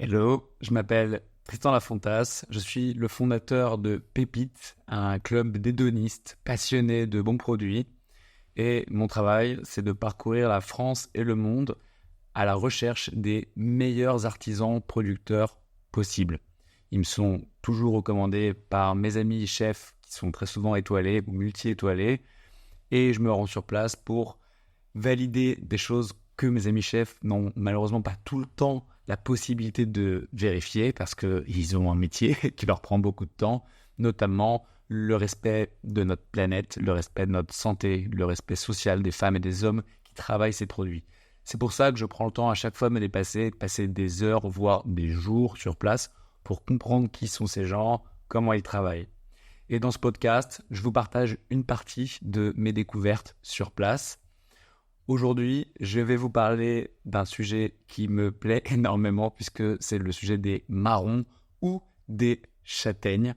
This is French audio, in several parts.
Hello, je m'appelle Tristan Lafontas, je suis le fondateur de Pépite, un club d'hédonistes passionnés de bons produits. Et mon travail, c'est de parcourir la France et le monde à la recherche des meilleurs artisans producteurs possibles. Ils me sont toujours recommandés par mes amis chefs qui sont très souvent étoilés ou multi-étoilés. Et je me rends sur place pour valider des choses que mes amis chefs n'ont malheureusement pas tout le temps la possibilité de vérifier parce qu'ils ont un métier qui leur prend beaucoup de temps, notamment le respect de notre planète, le respect de notre santé, le respect social des femmes et des hommes qui travaillent ces produits. C'est pour ça que je prends le temps à chaque fois de me dépasser, de passer des heures, voire des jours sur place pour comprendre qui sont ces gens, comment ils travaillent. Et dans ce podcast, je vous partage une partie de mes découvertes sur place. Aujourd'hui, je vais vous parler d'un sujet qui me plaît énormément puisque c'est le sujet des marrons ou des châtaignes.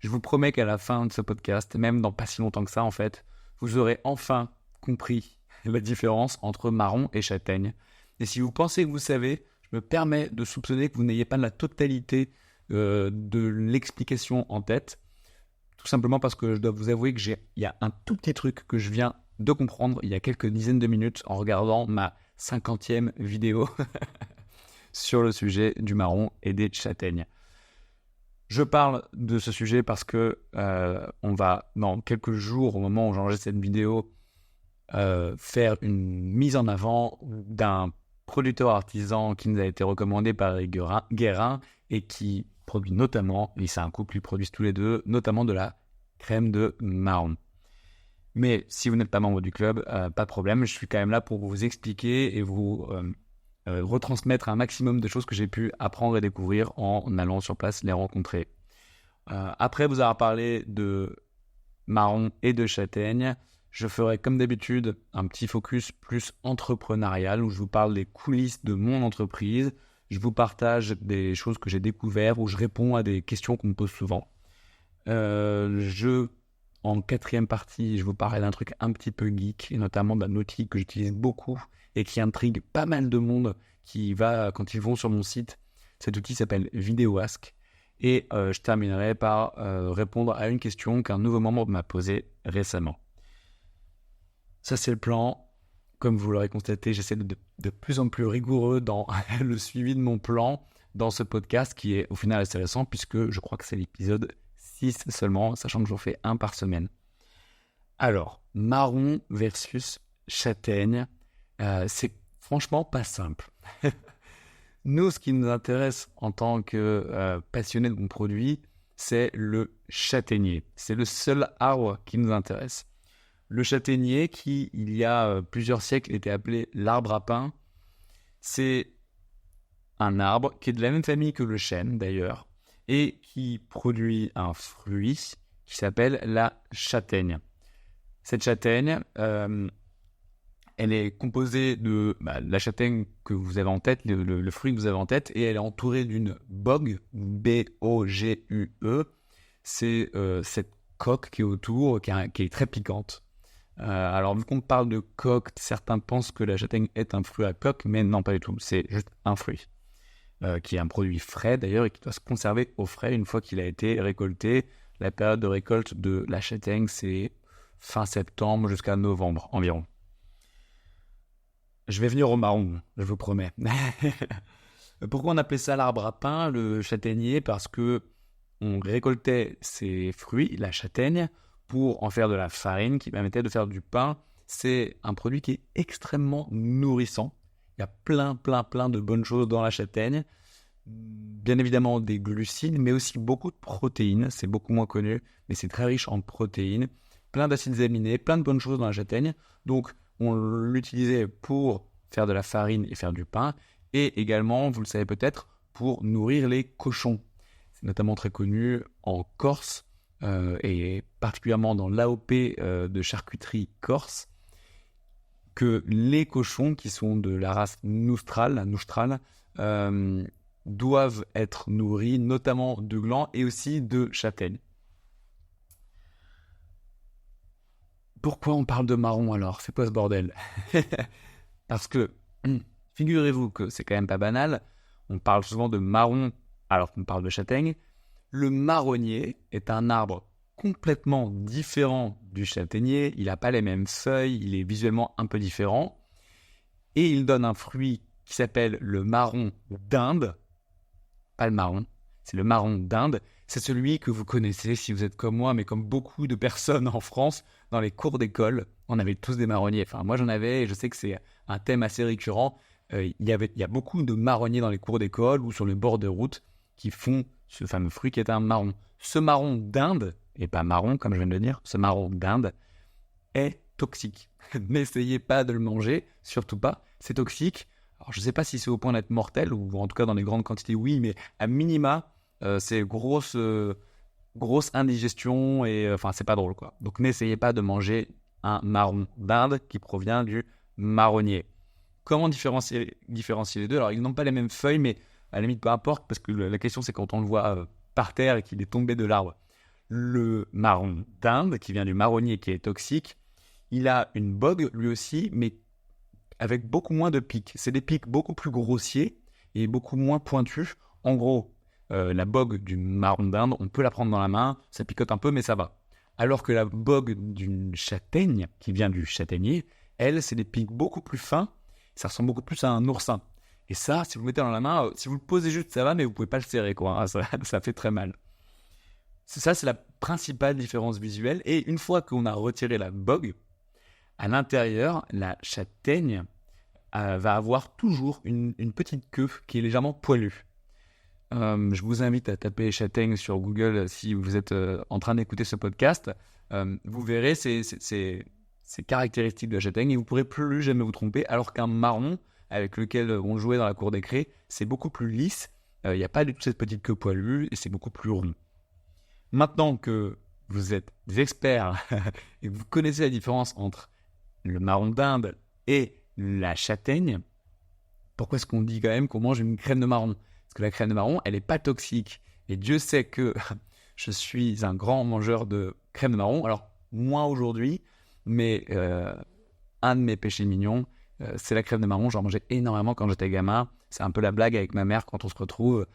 Je vous promets qu'à la fin de ce podcast, même dans pas si longtemps que ça en fait, vous aurez enfin compris la différence entre marron et châtaigne. Et si vous pensez que vous savez, je me permets de soupçonner que vous n'ayez pas la totalité de l'explication en tête. Tout simplement parce que je dois vous avouer qu'il y a un tout petit truc que je viens de comprendre il y a quelques dizaines de minutes en regardant ma 50e vidéo sur le sujet du marron et des châtaignes. Je parle de ce sujet parce que on va, dans quelques jours, au moment où j'enregistre cette vidéo, faire une mise en avant d'un producteur artisan qui nous a été recommandé par les Guérin et qui produit notamment, et c'est un couple, ils produisent tous les deux, notamment de la crème de marron. Mais si vous n'êtes pas membre du club, pas de problème, je suis quand même là pour vous expliquer et vous retransmettre un maximum de choses que j'ai pu apprendre et découvrir en allant sur place les rencontrer. Après vous avoir parlé de marron et de châtaigne, je ferai comme d'habitude un petit focus plus entrepreneurial où je vous parle des coulisses de mon entreprise, je vous partage des choses que j'ai découvertes, où je réponds à des questions qu'on me pose souvent. En quatrième partie, je vous parlerai d'un truc un petit peu geek, et notamment d'un outil que j'utilise beaucoup et qui intrigue pas mal de monde quand ils vont sur mon site. Cet outil s'appelle VideoAsk. Et je terminerai par répondre à une question qu'un nouveau membre m'a posée récemment. Ça, c'est le plan. Comme vous l'aurez constaté, j'essaie de plus en plus rigoureux dans le suivi de mon plan dans ce podcast qui est au final assez récent puisque je crois que c'est l'épisode 6 seulement, sachant que j'en fais un par semaine. Alors, marron versus châtaigne, c'est franchement pas simple. Nous, ce qui nous intéresse en tant que passionnés de bons produits, c'est le châtaignier. C'est le seul arbre qui nous intéresse. Le châtaignier, qui il y a plusieurs siècles était appelé l'arbre à pain, c'est un arbre qui est de la même famille que le chêne d'ailleurs, et qui produit un fruit qui s'appelle la châtaigne. Cette châtaigne, elle est composée de la châtaigne que vous avez en tête, le fruit que vous avez en tête, et elle est entourée d'une bogue, B-O-G-U-E. C'est cette coque qui est autour, qui est très piquante. Alors, vu qu'on parle de coque, certains pensent que la châtaigne est un fruit à coque, mais non, pas du tout. C'est juste un fruit, qui est un produit frais d'ailleurs, et qui doit se conserver au frais une fois qu'il a été récolté. La période de récolte de la châtaigne, c'est fin septembre jusqu'à novembre environ. Je vais venir au marron, je vous promets. Pourquoi on appelait ça l'arbre à pain, le châtaignier? Parce que on récoltait ces fruits, la châtaigne, pour en faire de la farine qui permettait de faire du pain. C'est un produit qui est extrêmement nourrissant. Il y a plein de bonnes choses dans la châtaigne. Bien évidemment des glucides, mais aussi beaucoup de protéines. C'est beaucoup moins connu, mais c'est très riche en protéines. Plein d'acides aminés, plein de bonnes choses dans la châtaigne. Donc, on l'utilisait pour faire de la farine et faire du pain. Et également, vous le savez peut-être, pour nourrir les cochons. C'est notamment très connu en Corse, et particulièrement dans l'AOP de charcuterie corse, que les cochons qui sont de la race Noustral, doivent être nourris notamment de glands et aussi de châtaignes. Pourquoi on parle de marron alors? C'est quoi ce bordel? Parce que, figurez-vous que c'est quand même pas banal, on parle souvent de marron alors qu'on parle de châtaigne. Le marronnier est un arbre complètement différent du châtaignier. Il n'a pas les mêmes feuilles, il est visuellement un peu différent. Et il donne un fruit qui s'appelle le marron d'Inde. Pas le marron, c'est le marron d'Inde. C'est celui que vous connaissez si vous êtes comme moi, mais comme beaucoup de personnes en France, dans les cours d'école, on avait tous des marronniers. Enfin, moi j'en avais, et je sais que c'est un thème assez récurrent. Il y a beaucoup de marronniers dans les cours d'école ou sur les bords de route qui font ce fameux fruit qui est un marron. Ce marron d'Inde, et pas marron comme je viens de le dire, ce marron d'Inde est toxique. N'essayez pas de le manger, surtout pas, c'est toxique. Alors je ne sais pas si c'est au point d'être mortel, ou en tout cas dans les grandes quantités oui, mais à minima, c'est grosse indigestion et enfin c'est pas drôle quoi. Donc n'essayez pas de manger un marron d'Inde qui provient du marronnier. Comment différencier les deux? Alors ils n'ont pas les mêmes feuilles, mais à la limite peu importe, parce que la question c'est quand on le voit par terre et qu'il est tombé de l'arbre. Le marron d'Inde, qui vient du marronnier qui est toxique, il a une bogue lui aussi, mais avec beaucoup moins de pics. C'est des pics beaucoup plus grossiers et beaucoup moins pointus. En gros, la bogue du marron d'Inde, on peut la prendre dans la main, ça picote un peu, mais ça va. Alors que la bogue d'une châtaigne, qui vient du châtaignier, elle, c'est des pics beaucoup plus fins, ça ressemble beaucoup plus à un oursin. Et ça, si vous le mettez dans la main, si vous le posez juste, ça va, mais vous pouvez pas le serrer, quoi. Hein, ça fait très mal. C'est la principale différence visuelle. Et une fois qu'on a retiré la bogue, à l'intérieur, la châtaigne va avoir toujours une petite queue qui est légèrement poilue. Je vous invite à taper châtaigne sur Google si vous êtes en train d'écouter ce podcast. Vous verrez ces caractéristiques de la châtaigne et vous ne pourrez plus jamais vous tromper, alors qu'un marron avec lequel on jouait dans la cour des crés, c'est beaucoup plus lisse. Il n'y a pas du tout cette petite queue poilue et c'est beaucoup plus rond. Maintenant que vous êtes des experts et que vous connaissez la différence entre le marron d'Inde et la châtaigne, pourquoi est-ce qu'on dit quand même qu'on mange une crème de marron? Parce que la crème de marron, elle n'est pas toxique. Et Dieu sait que je suis un grand mangeur de crème de marron. Alors, moins aujourd'hui, mais un de mes péchés mignons, c'est la crème de marron. J'en mangeais énormément quand j'étais gamin. C'est un peu la blague avec ma mère quand on se retrouve.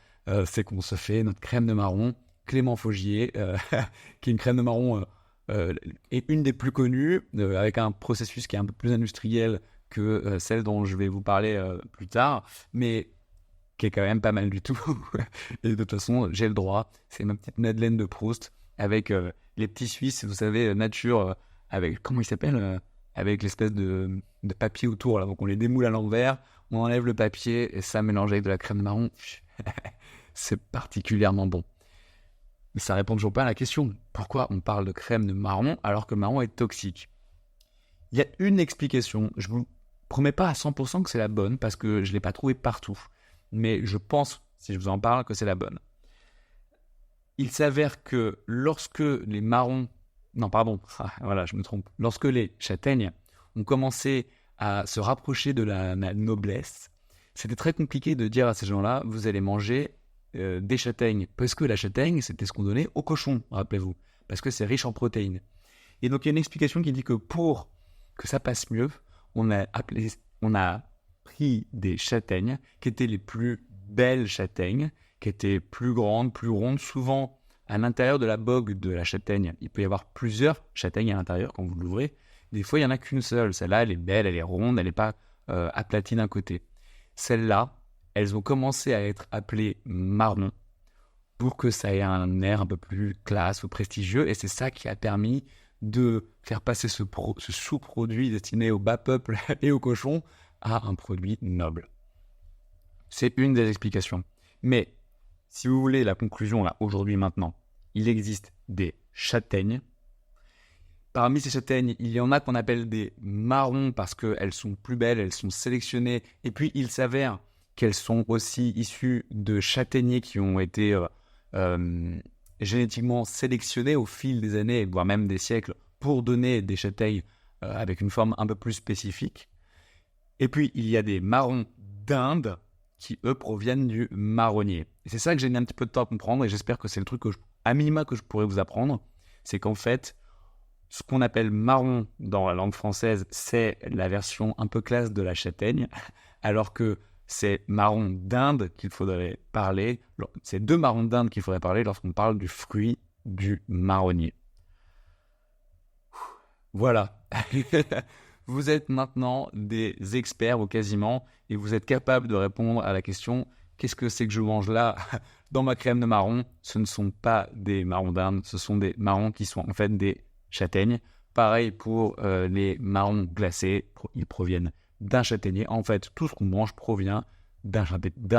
C'est qu'on se fait notre crème de marron, Clément Faugier, qui est une crème de marron et une des plus connues, avec un processus qui est un peu plus industriel que celle dont je vais vous parler plus tard, mais qui est quand même pas mal du tout. Et de toute façon, j'ai le droit. C'est ma petite Madeleine de Proust avec les petits Suisses, vous savez, nature, avec, comment il s'appelle avec l'espèce de papier autour. Là. Donc on les démoule à l'envers, on enlève le papier et ça mélange avec de la crème marron. C'est particulièrement bon. Mais ça répond toujours pas à la question. Pourquoi on parle de crème de marron alors que le marron est toxique? Il y a une explication. Je vous promets pas à 100% que c'est la bonne parce que je l'ai pas trouvée partout. Mais je pense, si je vous en parle, que c'est la bonne. Il s'avère que lorsque les marrons... Non, pardon, voilà, je me trompe. Lorsque les châtaignes ont commencé à se rapprocher de la noblesse, c'était très compliqué de dire à ces gens-là, vous allez manger des châtaignes. Parce que la châtaigne, c'était ce qu'on donnait aux cochons, rappelez-vous. Parce que c'est riche en protéines. Et donc, il y a une explication qui dit que pour que ça passe mieux, on a pris des châtaignes qui étaient les plus belles châtaignes, qui étaient plus grandes, plus rondes. Souvent, à l'intérieur de la bogue de la châtaigne, il peut y avoir plusieurs châtaignes à l'intérieur quand vous l'ouvrez. Des fois, il n'y en a qu'une seule. Celle-là, elle est belle, elle est ronde, elle n'est pas aplatie d'un côté. Celles-là, elles ont commencé à être appelées marron pour que ça ait un air un peu plus classe ou prestigieux. Et c'est ça qui a permis de faire passer ce sous-produit destiné au bas peuple et aux cochons à un produit noble. C'est une des explications. Mais si vous voulez la conclusion là, aujourd'hui, maintenant, il existe des châtaignes. Parmi ces châtaignes, il y en a qu'on appelle des marrons parce qu'elles sont plus belles, elles sont sélectionnées. Et puis, il s'avère qu'elles sont aussi issues de châtaigniers qui ont été génétiquement sélectionnés au fil des années, voire même des siècles, pour donner des châtaignes avec une forme un peu plus spécifique. Et puis, il y a des marrons d'Inde qui, eux, proviennent du marronnier. Et c'est ça que j'ai mis un petit peu de temps à comprendre, et j'espère que c'est le truc à minima que je pourrais vous apprendre, c'est qu'en fait, ce qu'on appelle marron dans la langue française, c'est la version un peu classe de la châtaigne, alors que c'est marron d'Inde qu'il faudrait parler. C'est de marron d'Inde qu'il faudrait parler lorsqu'on parle du fruit du marronnier. Voilà. Vous êtes maintenant des experts ou quasiment, et vous êtes capables de répondre à la question « Qu'est-ce que c'est que je mange là dans ma crème de marron ?» Ce ne sont pas des marrons d'Inde, ce sont des marrons qui sont en fait des châtaignes. Pareil pour les marrons glacés, ils proviennent d'un châtaignier. En fait, tout ce qu'on mange provient d'un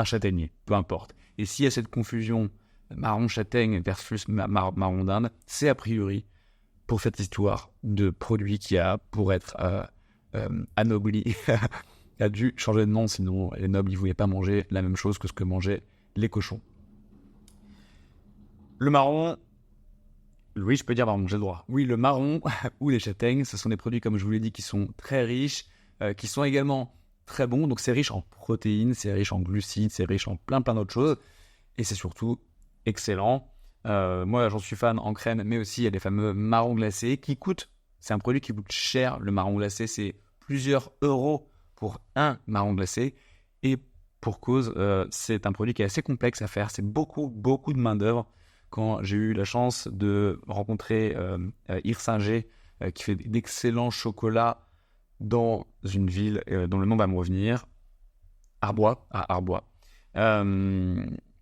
châtaignier, peu importe. Et s'il y a cette confusion marron châtaigne versus marron d'Inde, c'est a priori pour cette histoire de produit qui a, pour être anobli, a dû changer de nom, sinon les nobles ne voulaient pas manger la même chose que ce que mangeaient les cochons. Le marron, oui, je peux dire marron, j'ai le droit. Oui, le marron ou les châtaignes, ce sont des produits, comme je vous l'ai dit, qui sont très riches, qui sont également très bons. Donc c'est riche en protéines, c'est riche en glucides, c'est riche en plein d'autres choses. Et c'est surtout excellent. Moi, j'en suis fan en crème, mais aussi il y a les fameux marrons glacés qui coûtent. C'est un produit qui coûte cher, le marron glacé. C'est plusieurs euros pour un marron glacé. Et pour cause, c'est un produit qui est assez complexe à faire. C'est beaucoup de main-d'œuvre. Quand j'ai eu la chance de rencontrer Hirsinger, qui fait d'excellents chocolats dans une ville dont le nom va me revenir, Arbois, à Arbois.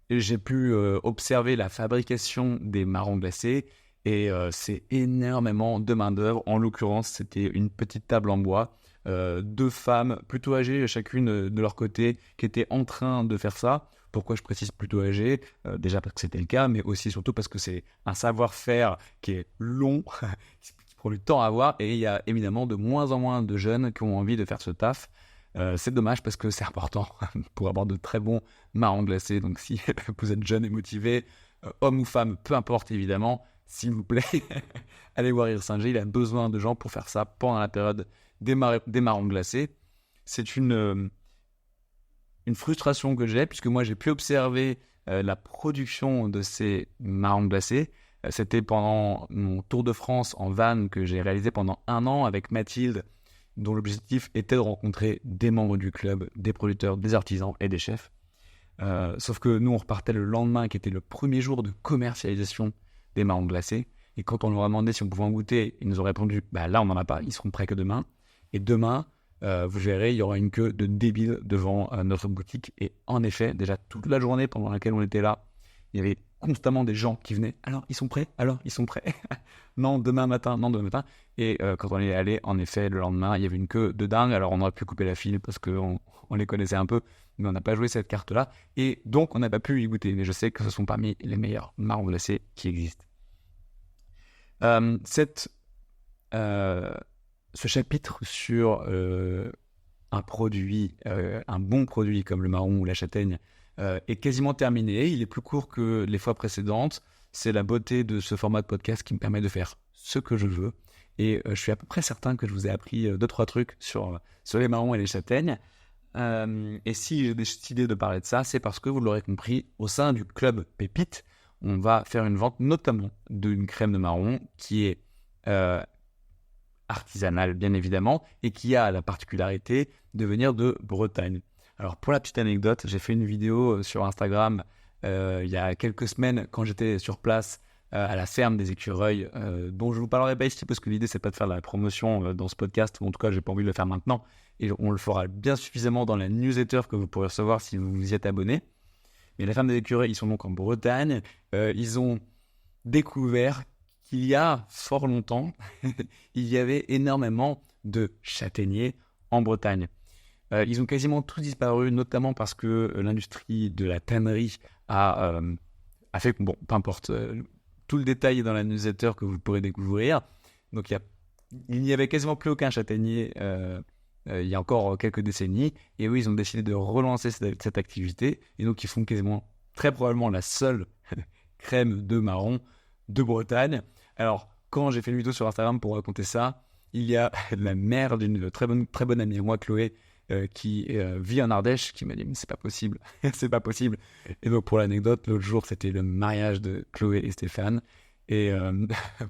J'ai pu observer la fabrication des marrons glacés et c'est énormément de main-d'œuvre. En l'occurrence, c'était une petite table en bois, 2 femmes plutôt âgées, chacune de leur côté, qui étaient en train de faire ça. Pourquoi je précise plutôt âgées ? Déjà parce que c'était le cas, mais aussi surtout parce que c'est un savoir-faire qui est long, qui prend du temps à avoir, et il y a évidemment de moins en moins de jeunes qui ont envie de faire ce taf. C'est dommage parce que c'est important pour avoir de très bons marrons glacés. Donc si vous êtes jeune et motivé, homme ou femme, peu importe évidemment, s'il vous plaît, allez voir Hirsinger, il a besoin de gens pour faire ça pendant la période des marrons glacés. C'est une frustration que j'ai, puisque moi j'ai pu observer la production de ces marrons glacés. C'était pendant mon tour de France en van que j'ai réalisé pendant 1 an avec Mathilde, dont l'objectif était de rencontrer des membres du club, des producteurs, des artisans et des chefs. Sauf que nous, on repartait le lendemain, qui était le premier jour de commercialisation des marrons glacés. Et quand on leur a demandé si on pouvait en goûter, ils nous ont répondu « là, on n'en a pas, ils seront prêts que demain ». Et demain, vous verrez, il y aura une queue de débiles devant notre boutique. Et en effet, déjà toute la journée pendant laquelle on était là, il y avait constamment des gens qui venaient. Alors, ils sont prêts ? Alors, ils sont prêts ? Non, demain matin, non, demain matin. Et quand on est allé, en effet, le lendemain, il y avait une queue de dingue. Alors, on aurait pu couper la file parce qu'on les connaissait un peu, mais on n'a pas joué cette carte-là. Et donc, on n'a pas pu y goûter. Mais je sais que ce sont parmi les meilleurs marrons glacés qui existent. Ce chapitre sur un produit, un bon produit comme le marron ou la châtaigne, est quasiment terminé. Il est plus court que les fois précédentes. C'est la beauté de ce format de podcast qui me permet de faire ce que je veux. Et je suis à peu près certain que je vous ai appris 2-3 trucs sur les marrons et les châtaignes. Et si j'ai décidé de parler de ça, c'est parce que vous l'aurez compris, au sein du club Pépite, on va faire une vente notamment d'une crème de marron qui est artisanale bien évidemment et qui a la particularité de venir de Bretagne. Alors pour la petite anecdote, j'ai fait une vidéo sur Instagram il y a quelques semaines quand j'étais sur place à la ferme des écureuils, dont je vous parlerai pas ici parce que l'idée c'est pas de faire la promotion dans ce podcast, ou en tout cas j'ai pas envie de le faire maintenant, et on le fera bien suffisamment dans la newsletter que vous pourrez recevoir si vous vous y êtes abonné. Mais la ferme des écureuils, ils sont donc en Bretagne. Ils ont découvert qu'il y a fort longtemps, il y avait énormément de châtaigniers en Bretagne. Ils ont quasiment tous disparu, notamment parce que l'industrie de la tannerie a fait, bon, peu importe, tout le détail est dans la newsletter que vous pourrez découvrir. Donc il n'y avait quasiment plus aucun châtaignier il y a encore quelques décennies, et eux ils ont décidé de relancer cette activité, et donc ils font quasiment, très probablement la seule crème de marron de Bretagne. Alors quand j'ai fait une vidéo sur Instagram pour raconter ça, il y a la mère d'une très bonne amie à moi, Chloé, qui vit en Ardèche, qui m'a dit mais c'est pas possible, c'est pas possible. Et donc pour l'anecdote, l'autre jour c'était le mariage de Chloé et Stéphane, et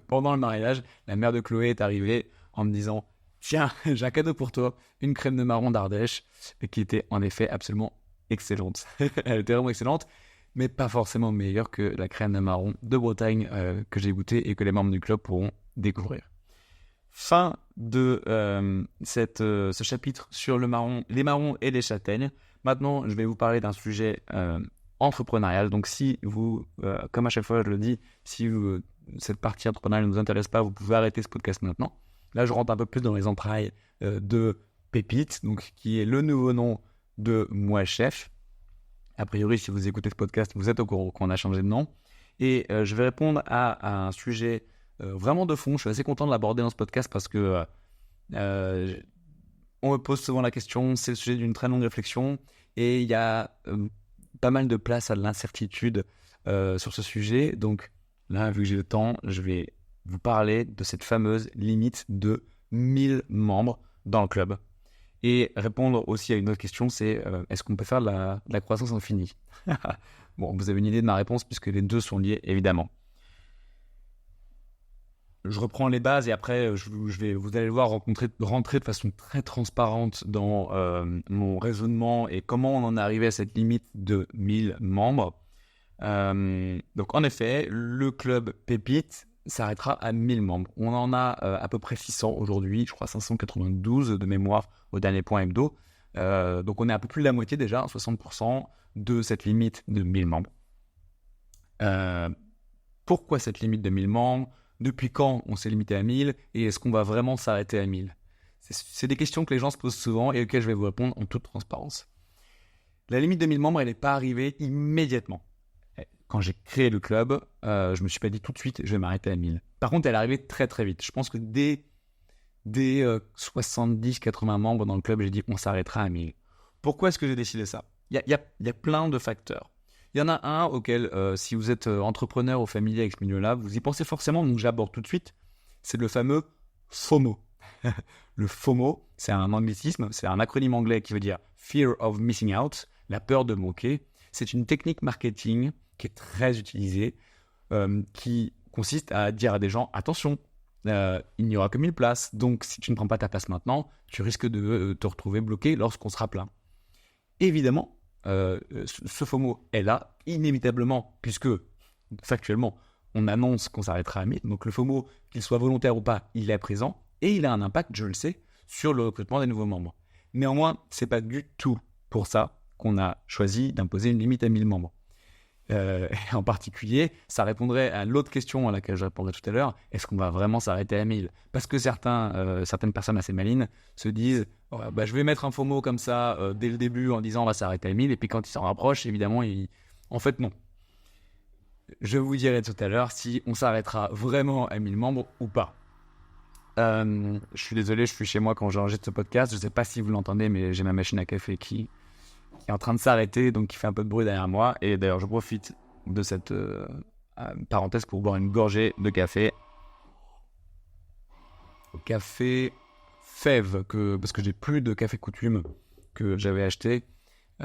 pendant le mariage, la mère de Chloé est arrivée en me disant tiens, j'ai un cadeau pour toi, une crème de marron d'Ardèche, qui était en effet absolument excellente. Elle était vraiment excellente, mais pas forcément meilleure que la crème de marron de Bretagne que j'ai goûtée et que les membres du club pourront découvrir. Fin de ce chapitre sur les marrons et les châtaignes. Maintenant, je vais vous parler d'un sujet entrepreneurial. Donc, si vous, comme à chaque fois je le dis, si cette partie entrepreneuriale ne vous intéresse pas, vous pouvez arrêter ce podcast maintenant. Là, je rentre un peu plus dans les entrailles de Pépite, donc, qui est le nouveau nom de Moi Chef. A priori, si vous écoutez ce podcast, vous êtes au courant qu'on a changé de nom. Et je vais répondre à un sujet vraiment de fond. Je suis assez content de l'aborder dans ce podcast parce que on me pose souvent la question, c'est le sujet d'une très longue réflexion et il y a pas mal de place à l'incertitude sur ce sujet. Donc là, vu que j'ai le temps, je vais vous parler de cette fameuse limite de 1000 membres dans le club. Et répondre aussi à une autre question, c'est est-ce qu'on peut faire de la croissance infinie? Bon, vous avez une idée de ma réponse puisque les deux sont liés, évidemment. Je reprends les bases et après, vous allez le voir rentrer de façon très transparente dans mon raisonnement et comment on en est arrivé à cette limite de 1000 membres. Donc, en effet, le club Pépite s'arrêtera à 1000 membres. On en a à peu près 600 aujourd'hui, je crois 592 de mémoire au dernier point hebdo. Donc, on est à peu plus de la moitié déjà, 60% de cette limite de 1000 membres. Pourquoi cette limite de 1000 membres? Depuis quand on s'est limité à 1000 et est-ce qu'on va vraiment s'arrêter à 1000? C'est des questions que les gens se posent souvent et auxquelles je vais vous répondre en toute transparence. La limite de 1000 membres, elle n'est pas arrivée immédiatement. Quand j'ai créé le club, je ne me suis pas dit tout de suite, je vais m'arrêter à 1000. Par contre, elle est arrivée très très vite. Je pense que dès 70-80 membres dans le club, j'ai dit on s'arrêtera à 1000. Pourquoi est-ce que j'ai décidé ça? Il y a plein de facteurs. Il y en a un auquel, si vous êtes entrepreneur ou familier avec ce milieu-là, vous y pensez forcément, donc j'aborde tout de suite. C'est le fameux FOMO. Le FOMO, c'est un anglicisme, c'est un acronyme anglais qui veut dire Fear of Missing Out, la peur de manquer. C'est une technique marketing qui est très utilisée, qui consiste à dire à des gens, attention, il n'y aura que 1000 places, donc si tu ne prends pas ta place maintenant, tu risques de te retrouver bloqué lorsqu'on sera plein. Évidemment, ce FOMO est là, inévitablement, puisque factuellement, on annonce qu'on s'arrêtera à 1000. Donc le FOMO, qu'il soit volontaire ou pas, il est présent et il a un impact, je le sais, sur le recrutement des nouveaux membres. Néanmoins, c'est pas du tout pour ça qu'on a choisi d'imposer une limite à 1000 membres. En particulier, ça répondrait à l'autre question à laquelle je répondrai tout à l'heure, est-ce qu'on va vraiment s'arrêter à 1000? Parce que certaines personnes assez malines se disent je vais mettre un FOMO comme ça dès le début en disant on va s'arrêter à 1000 et puis quand ils s'en rapprochent, évidemment, en fait non. Je vous dirai tout à l'heure si on s'arrêtera vraiment à 1000 membres ou pas. Je suis désolé, je suis chez moi quand j'enregistre ce podcast, je ne sais pas si vous l'entendez, mais j'ai ma machine à café qui est en train de s'arrêter, donc qui fait un peu de bruit derrière moi. Et d'ailleurs, je profite de cette parenthèse pour boire une gorgée de café. Café fève, parce que j'ai plus de café coutume que j'avais acheté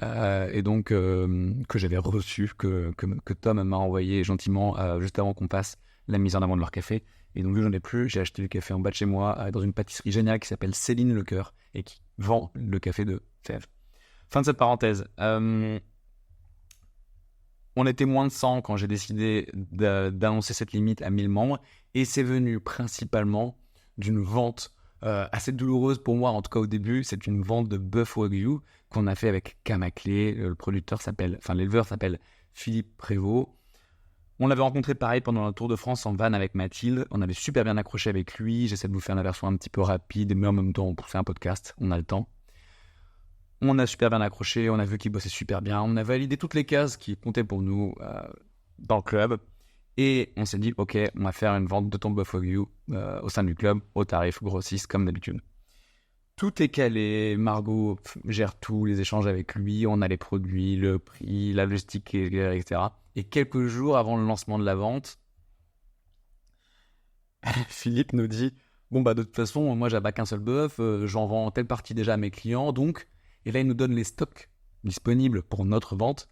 et donc que j'avais reçu, que Tom m'a envoyé gentiment juste avant qu'on passe la mise en avant de leur café. Et donc, vu que j'en ai plus, j'ai acheté le café en bas de chez moi dans une pâtisserie géniale qui s'appelle Céline Lecoeur et qui vend le café de fève. Fin de cette parenthèse. On était moins de 100 quand j'ai décidé d'annoncer cette limite à 1000 membres et c'est venu principalement d'une vente assez douloureuse pour moi, en tout cas au début. C'est une vente de bœuf wagyu qu'on a fait avec Kamakle. L'éleveur s'appelle Philippe Prévost. On l'avait rencontré pareil pendant le Tour de France en van avec Mathilde. On avait super bien accroché avec lui. J'essaie de vous faire la version un petit peu rapide, mais en même temps, on fait un podcast, on a le temps. On a super bien accroché, on a vu qu'il bossait super bien, on a validé toutes les cases qui comptaient pour nous dans le club. Et on s'est dit, ok, on va faire une vente de ton bœuf wagyu au sein du club, au tarif grossiste comme d'habitude. Tout est calé, Margot gère tout, les échanges avec lui, on a les produits, le prix, la logistique, etc. Et quelques jours avant le lancement de la vente, Philippe nous dit, de toute façon, moi j'avais qu'un seul bœuf, j'en vends telle partie déjà à mes clients, donc... Et là, il nous donne les stocks disponibles pour notre vente.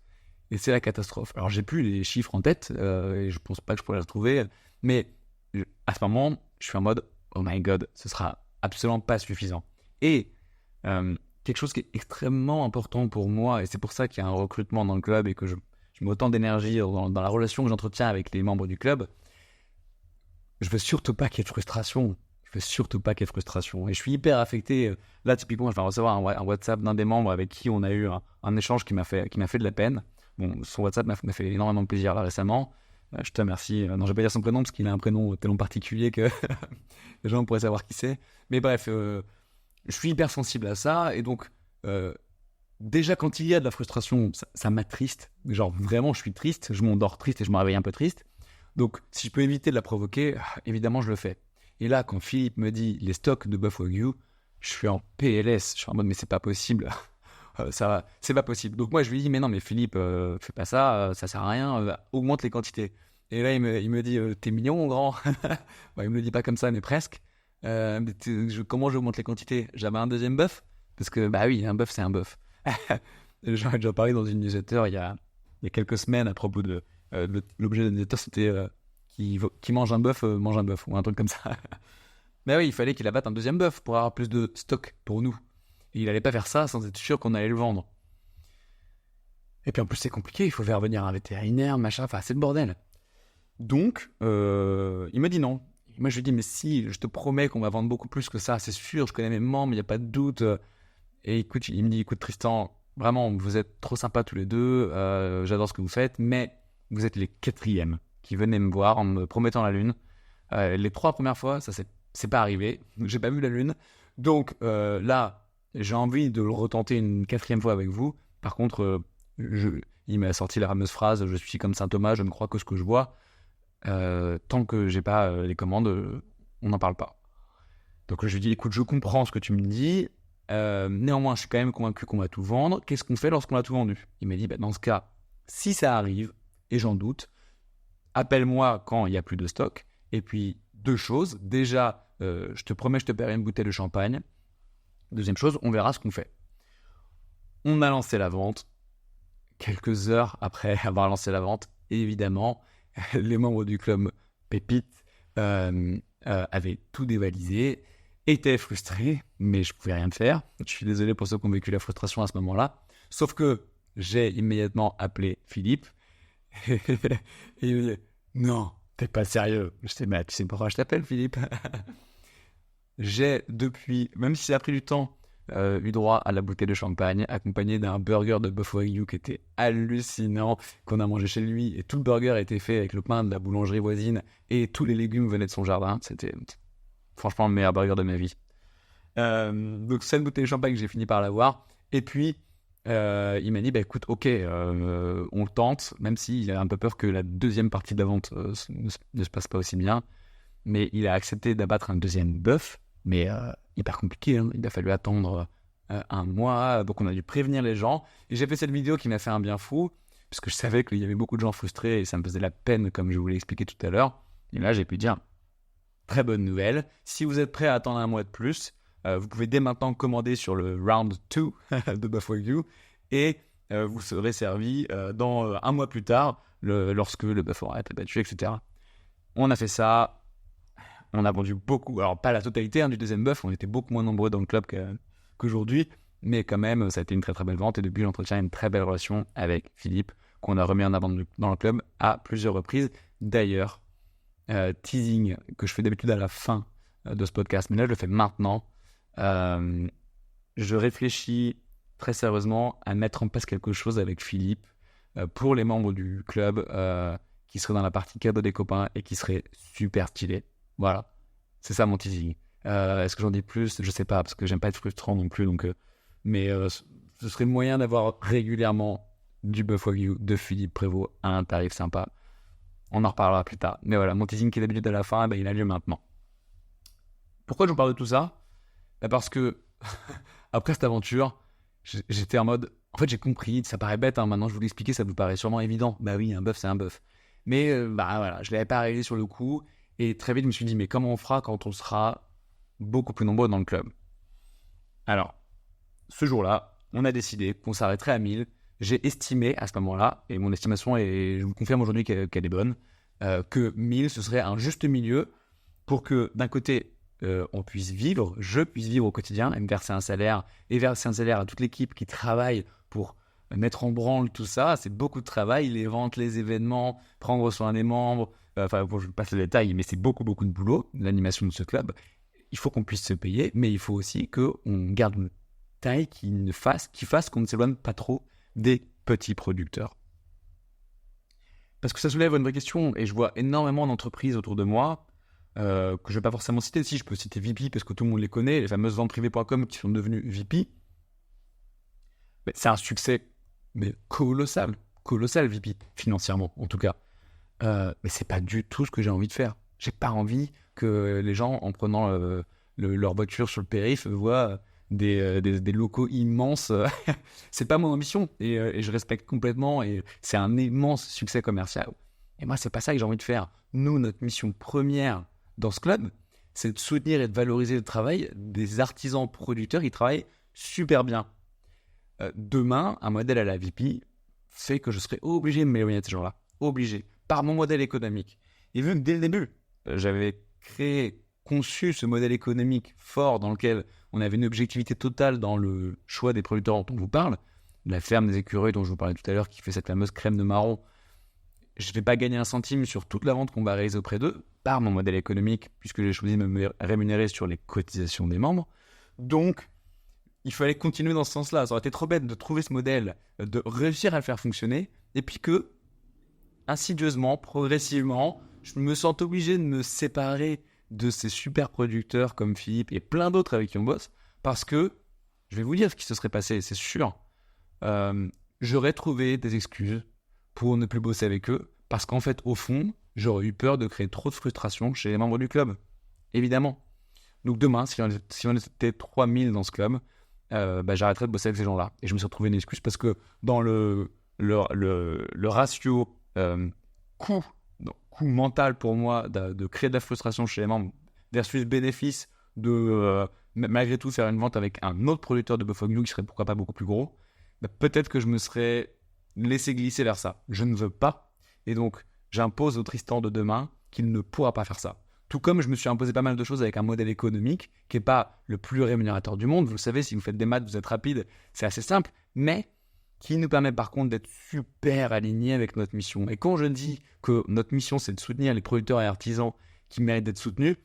Et c'est la catastrophe. Alors, j'ai plus les chiffres en tête. Et je pense pas que je pourrais les retrouver. Mais à ce moment, je suis en mode « Oh my God, ce sera absolument pas suffisant. » Et quelque chose qui est extrêmement important pour moi, et c'est pour ça qu'il y a un recrutement dans le club et que je mets autant d'énergie dans la relation que j'entretiens avec les membres du club. Je veux surtout pas qu'il y ait de frustration. Je veux surtout pas qu'il y ait de frustration. Et je suis hyper affecté. Là, typiquement, je vais recevoir un WhatsApp d'un des membres avec qui on a eu un échange qui m'a fait de la peine. Bon, son WhatsApp m'a fait énormément de plaisir là récemment. Je te remercie. Non, je vais pas dire son prénom parce qu'il a un prénom tellement particulier que les gens pourraient savoir qui c'est. Mais bref, je suis hyper sensible à ça. Et donc, déjà, quand il y a de la frustration, ça m'attriste. Genre, vraiment, je suis triste. Je m'endors triste et je me réveille un peu triste. Donc, si je peux éviter de la provoquer, évidemment, je le fais. Et là, quand Philippe me dit les stocks de Buff Wagyu, je suis en PLS. Je suis en mode, mais c'est pas possible. C'est pas possible. Donc, moi, je lui dis, mais non, mais Philippe, fais pas ça, ça sert à rien, augmente les quantités. Et là, il me dit, t'es mignon, mon grand. Bon, il me le dit pas comme ça, mais presque. Comment j'augmente les quantités? J'avais un deuxième bœuf? Parce que, bah oui, un bœuf, c'est un bœuf. J'en ai déjà parlé dans une newsletter il y a quelques semaines à propos de l'objet de la newsletter, c'était qui mange un bœuf, mange un bœuf, ou un truc comme ça. Mais oui, il fallait qu'il abatte un deuxième bœuf pour avoir plus de stock pour nous. Et il allait pas faire ça sans être sûr qu'on allait le vendre. Et puis en plus, c'est compliqué, il faut faire venir un vétérinaire, machin, enfin, c'est le bordel. Donc, il me dit non. Moi, je lui dis, mais si, je te promets qu'on va vendre beaucoup plus que ça, c'est sûr, je connais mes membres, il n'y a pas de doute. Et écoute, il me dit, écoute Tristan, vraiment, vous êtes trop sympas tous les deux, j'adore ce que vous faites, mais vous êtes les 4e qui venaient me voir en me promettant la lune. Les 3 premières fois, ça c'est pas arrivé, j'ai pas vu la lune. Donc là, j'ai envie de le retenter une 4e fois avec vous. Par contre, il m'a sorti la fameuse phrase, je suis comme saint Thomas, je ne crois que ce que je vois. Tant que j'ai pas les commandes, on n'en parle pas. Donc je lui dis, écoute, je comprends ce que tu me dis. Néanmoins, je suis quand même convaincu qu'on va tout vendre. Qu'est-ce qu'on fait lorsqu'on a tout vendu? Il m'a dit, bah, dans ce cas, si ça arrive, et j'en doute, appelle-moi quand il n'y a plus de stock. Et puis, 2 choses. Déjà, je te promets, je te paierai une bouteille de champagne. Deuxième chose, on verra ce qu'on fait. On a lancé la vente. Quelques heures après avoir lancé la vente, évidemment, les membres du club Pépite avaient tout dévalisé, étaient frustrés, mais je pouvais rien faire. Je suis désolé pour ceux qui ont vécu la frustration à ce moment-là. Sauf que j'ai immédiatement appelé Philippe. Et il me dit, non, t'es pas sérieux. Je dis, mais tu sais pourquoi je t'appelle, Philippe? J'ai depuis, même si ça a pris du temps, eu droit à la bouteille de champagne, accompagné d'un burger de Buff Wagyu qui était hallucinant, qu'on a mangé chez lui. Et tout le burger était fait avec le pain de la boulangerie voisine et tous les légumes venaient de son jardin. C'était franchement le meilleur burger de ma vie. Donc cette bouteille de champagne, j'ai fini par l'avoir. Et puis, il m'a dit, bah, écoute, ok, on le tente, même s'il a un peu peur que la deuxième partie de la vente ne se passe pas aussi bien. Mais il a accepté d'abattre un deuxième bœuf, mais hyper compliqué, hein. Il a fallu attendre 1 mois, donc on a dû prévenir les gens. Et j'ai fait cette vidéo qui m'a fait un bien fou, puisque je savais qu'il y avait beaucoup de gens frustrés et ça me faisait la peine, comme je vous l'ai expliqué tout à l'heure. Et là, j'ai pu dire, très bonne nouvelle, si vous êtes prêt à attendre 1 mois de plus, vous pouvez dès maintenant commander sur le Round 2 de Buff Wagyu et vous serez servi dans 1 mois plus tard, lorsque le bœuf aura été abattu, etc. On a fait ça. On a vendu beaucoup, alors pas la totalité du deuxième bœuf, on était beaucoup moins nombreux dans le club qu'aujourd'hui, mais quand même, ça a été une très très belle vente et depuis, j'entretiens une très belle relation avec Philippe, qu'on a remis en avant dans le club à plusieurs reprises. D'ailleurs, teasing que je fais d'habitude à la fin de ce podcast, mais là je le fais maintenant. Je réfléchis très sérieusement à mettre en place quelque chose avec Philippe pour les membres du club qui serait dans la partie cadeau des copains et qui serait super stylé. Voilà, c'est ça mon teasing. Est-ce que j'en dis plus? Je sais pas, parce que j'aime pas être frustrant non plus. Donc, mais ce serait le moyen d'avoir régulièrement du Buff Wagyu de Philippe Prévost à un tarif sympa. On en reparlera plus tard. Mais voilà, mon teasing qui est d'habitude à la fin, il a lieu maintenant. Pourquoi je vous parle de tout ça? Parce que après cette aventure, j'étais en mode... En fait, j'ai compris, ça paraît bête, maintenant je vous l'expliquer, ça vous paraît sûrement évident. Bah oui, un bœuf, c'est un bœuf. Mais voilà, je l'avais pas réalisé sur le coup. Et très vite, je me suis dit, mais comment on fera quand on sera beaucoup plus nombreux dans le club? Alors, ce jour-là, on a décidé qu'on s'arrêterait à 1000. J'ai estimé à ce moment-là, et mon estimation, et je vous confirme aujourd'hui qu'elle est bonne, que 1000, ce serait un juste milieu pour que, d'un côté, on puisse vivre, je puisse vivre au quotidien et me verser un salaire et verser un salaire à toute l'équipe qui travaille pour mettre en branle tout ça. C'est beaucoup de travail, les ventes, les événements, prendre soin des membres. Enfin, bon, je ne passe les détails, mais c'est beaucoup, beaucoup de boulot, l'animation de ce club. Il faut qu'on puisse se payer, mais il faut aussi qu'on garde une taille qui fasse qu'on ne s'éloigne pas trop des petits producteurs. Parce que ça soulève une vraie question, et je vois énormément d'entreprises autour de moi, que je ne vais pas forcément citer. Si, je peux citer VP, parce que tout le monde les connaît, les fameuses ventes-privées.com qui sont devenues VP. Mais c'est un succès colossal VP, financièrement en tout cas. Mais c'est pas du tout ce que j'ai envie de faire. J'ai pas envie que les gens, en prenant leur voiture sur le périph', voient des locaux immenses. C'est pas mon ambition et je respecte complètement. Et c'est un immense succès commercial. Et moi, c'est pas ça que j'ai envie de faire. Nous, notre mission première dans ce club, c'est de soutenir et de valoriser le travail des artisans producteurs qui travaillent super bien. Demain, un modèle à la VP fait que je serai obligé de m'éloigner de ces gens-là. Obligé. Par mon modèle économique. Et vu que dès le début, j'avais conçu ce modèle économique fort dans lequel on avait une objectivité totale dans le choix des producteurs dont on vous parle, la ferme des écureuils dont je vous parlais tout à l'heure, qui fait cette fameuse crème de marron, je ne vais pas gagner un centime sur toute la vente qu'on va réaliser auprès d'eux, par mon modèle économique, puisque j'ai choisi de me rémunérer sur les cotisations des membres. Donc, il fallait continuer dans ce sens-là. Ça aurait été trop bête de trouver ce modèle, de réussir à le faire fonctionner, et puis que, insidieusement, progressivement, je me sens obligé de me séparer de ces super producteurs comme Philippe et plein d'autres avec qui on bosse, parce que, je vais vous dire ce qui se serait passé, c'est sûr, j'aurais trouvé des excuses pour ne plus bosser avec eux, parce qu'en fait, au fond, j'aurais eu peur de créer trop de frustration chez les membres du club, évidemment. Donc demain, si on était 3000 dans ce club, j'arrêterais de bosser avec ces gens-là. Et je me suis retrouvé une excuse parce que dans le ratio coût mental pour moi de créer de la frustration chez les membres versus bénéfice de malgré tout faire une vente avec un autre producteur de Buffalo New qui serait pourquoi pas beaucoup plus gros, peut-être que je me serais laissé glisser vers ça. Je ne veux pas. Et donc, j'impose au Tristan de demain qu'il ne pourra pas faire ça. Tout comme je me suis imposé pas mal de choses avec un modèle économique qui n'est pas le plus rémunérateur du monde. Vous le savez, si vous faites des maths, vous êtes rapide, c'est assez simple, mais qui nous permet par contre d'être super alignés avec notre mission. Et quand je dis que notre mission, c'est de soutenir les producteurs et artisans qui méritent d'être soutenus,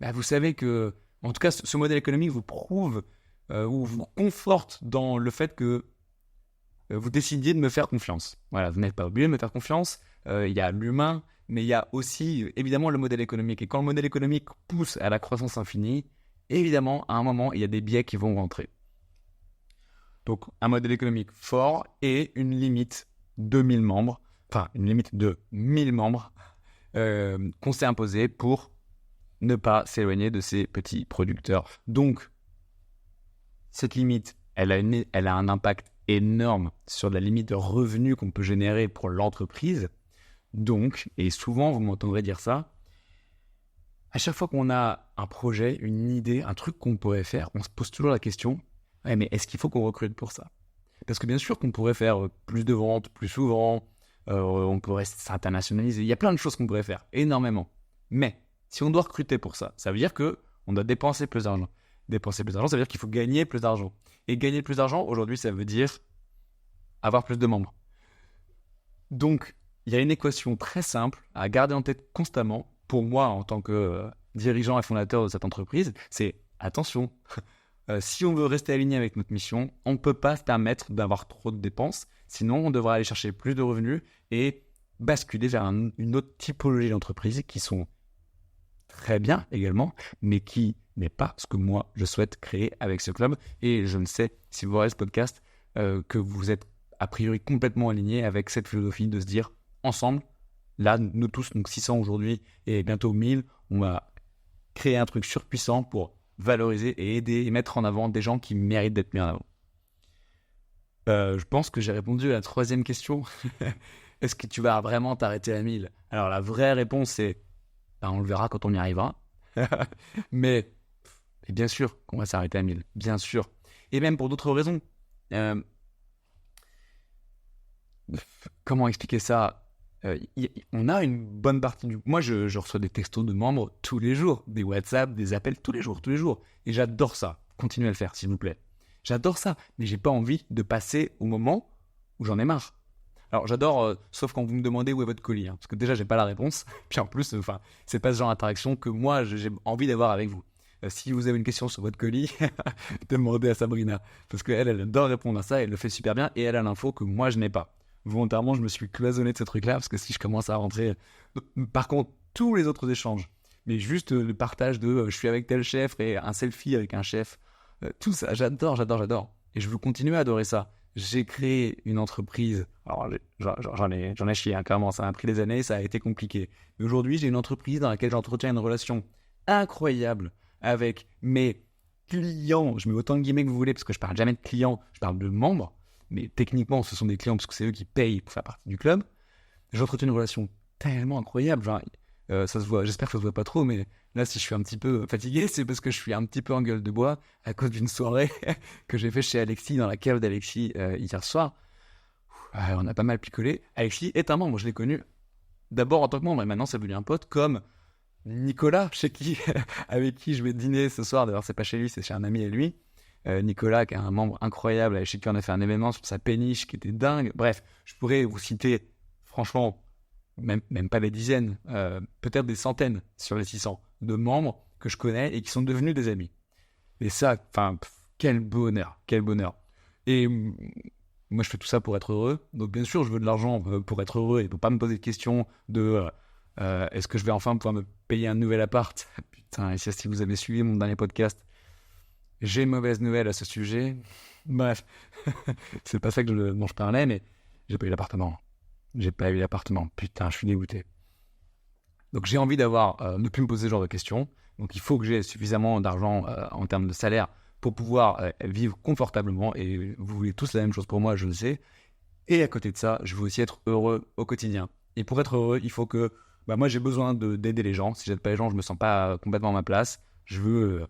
vous savez que, en tout cas, ce modèle économique vous prouve ou vous conforte dans le fait que vous décidiez de me faire confiance. Voilà, vous n'êtes pas obligé de me faire confiance. Il y a l'humain, mais il y a aussi, évidemment, le modèle économique. Et quand le modèle économique pousse à la croissance infinie, évidemment, à un moment, il y a des biais qui vont rentrer. Donc, un modèle économique fort et une limite de 1000 membres, enfin, une limite de 1000 membres qu'on s'est imposé pour ne pas s'éloigner de ces petits producteurs. Donc, cette limite, elle a un impact énorme sur la limite de revenus qu'on peut générer pour l'entreprise. Donc, et souvent vous m'entendrez dire ça, à chaque fois qu'on a un projet, une idée, un truc qu'on pourrait faire, on se pose toujours la question, ouais, mais est-ce qu'il faut qu'on recrute pour ça ? Parce que bien sûr qu'on pourrait faire plus de ventes, plus souvent, on pourrait s'internationaliser, il y a plein de choses qu'on pourrait faire, énormément. Mais si on doit recruter pour ça, ça veut dire qu'on doit dépenser plus d'argent. Dépenser plus d'argent, ça veut dire qu'il faut gagner plus d'argent. Et gagner plus d'argent, aujourd'hui, ça veut dire avoir plus de membres. Donc, il y a une équation très simple à garder en tête constamment, pour moi, en tant que dirigeant et fondateur de cette entreprise, c'est attention, si on veut rester aligné avec notre mission, on ne peut pas se permettre d'avoir trop de dépenses, sinon on devra aller chercher plus de revenus et basculer vers une autre typologie d'entreprise qui sont très bien également, mais qui n'est pas ce que moi je souhaite créer avec ce club. Et je ne sais, si vous regardez ce podcast, que vous êtes a priori complètement alignés avec cette philosophie de se dire ensemble, là nous tous, donc 600 aujourd'hui et bientôt 1000, on va créer un truc surpuissant pour valoriser et aider et mettre en avant des gens qui méritent d'être mis en avant. Je pense que j'ai répondu à la troisième question. Est-ce que tu vas vraiment t'arrêter à 1000 ? Alors la vraie réponse c'est on le verra quand on y arrivera. Mais bien sûr qu'on va s'arrêter à 1000, bien sûr. Et même pour d'autres raisons. Comment expliquer ça ? on a une bonne partie du... Moi, je reçois des textos de membres tous les jours, des WhatsApp, des appels tous les jours. Et j'adore ça. Continuez à le faire, s'il vous plaît. J'adore ça, mais j'ai pas envie de passer au moment où j'en ai marre. Alors, j'adore, sauf quand vous me demandez où est votre colis, hein, parce que déjà, j'ai pas la réponse. Puis en plus, c'est pas ce genre d'interaction que moi, j'ai envie d'avoir avec vous. Si vous avez une question sur votre colis, demandez à Sabrina, parce qu'elle adore répondre à ça, elle le fait super bien, et elle a l'info que moi, je n'ai pas. Volontairement, je me suis cloisonné de ce truc-là, parce que si je commence à rentrer... Par contre, tous les autres échanges, mais juste le partage de je suis avec tel chef et un selfie avec un chef, tout ça, j'adore. Et je veux continuer à adorer ça. J'ai créé une entreprise. Alors, j'en ai chié, hein, clairement. Ça m'a pris des années, ça a été compliqué. Mais aujourd'hui, j'ai une entreprise dans laquelle j'entretiens une relation incroyable avec mes clients. Je mets autant de guillemets que vous voulez, parce que je parle jamais de clients, je parle de membres. Mais techniquement, ce sont des clients, parce que c'est eux qui payent pour faire partie du club. J'entretiens une relation tellement incroyable. Genre, ça se voit, j'espère que ça se voit pas trop, mais là, si je suis un petit peu fatigué, c'est parce que je suis un petit peu en gueule de bois à cause d'une soirée que j'ai fait chez Alexis, dans la cave d'Alexis hier soir. On a pas mal picolé. Alexis est un membre, je l'ai connu d'abord en tant que membre, et maintenant c'est devenu un pote, comme Nicolas, avec qui je vais dîner ce soir. D'ailleurs, c'est pas chez lui, c'est chez un ami et lui. Nicolas, qui est un membre incroyable, chez qui on a fait un événement sur sa péniche qui était dingue. Bref, je pourrais vous citer, franchement, même pas des dizaines, peut-être des centaines sur les 600 de membres que je connais et qui sont devenus des amis. Et ça, quel bonheur. Et moi, je fais tout ça pour être heureux. Donc, bien sûr, je veux de l'argent pour être heureux et pour pas me poser de questions de est-ce que je vais enfin pouvoir me payer un nouvel appart. Putain, et si vous avez suivi mon dernier podcast, j'ai une mauvaise nouvelle à ce sujet. Bref, c'est pas ça dont je parlais, mais j'ai pas eu l'appartement. Putain, je suis dégoûté. Donc j'ai envie ne plus me poser ce genre de questions. Donc il faut que j'ai suffisamment d'argent en termes de salaire pour pouvoir vivre confortablement. Et vous voulez tous la même chose pour moi, je le sais. Et à côté de ça, je veux aussi être heureux au quotidien. Et pour être heureux, il faut que... moi, j'ai besoin d'aider les gens. Si j'aide pas les gens, je me sens pas complètement à ma place. Je veux,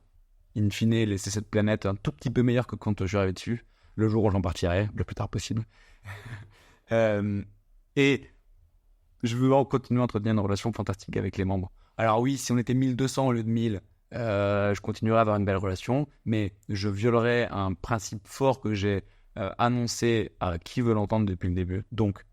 in fine, laisser cette planète un tout petit peu meilleure que quand je suis arrivé dessus. Le jour où j'en partirai, le plus tard possible. Et je veux continuer à entretenir une relation fantastique avec les membres. Alors oui, si on était 1200 au lieu de 1000, je continuerai à avoir une belle relation, mais je violerai un principe fort que j'ai annoncé à qui veut l'entendre depuis le début. Donc,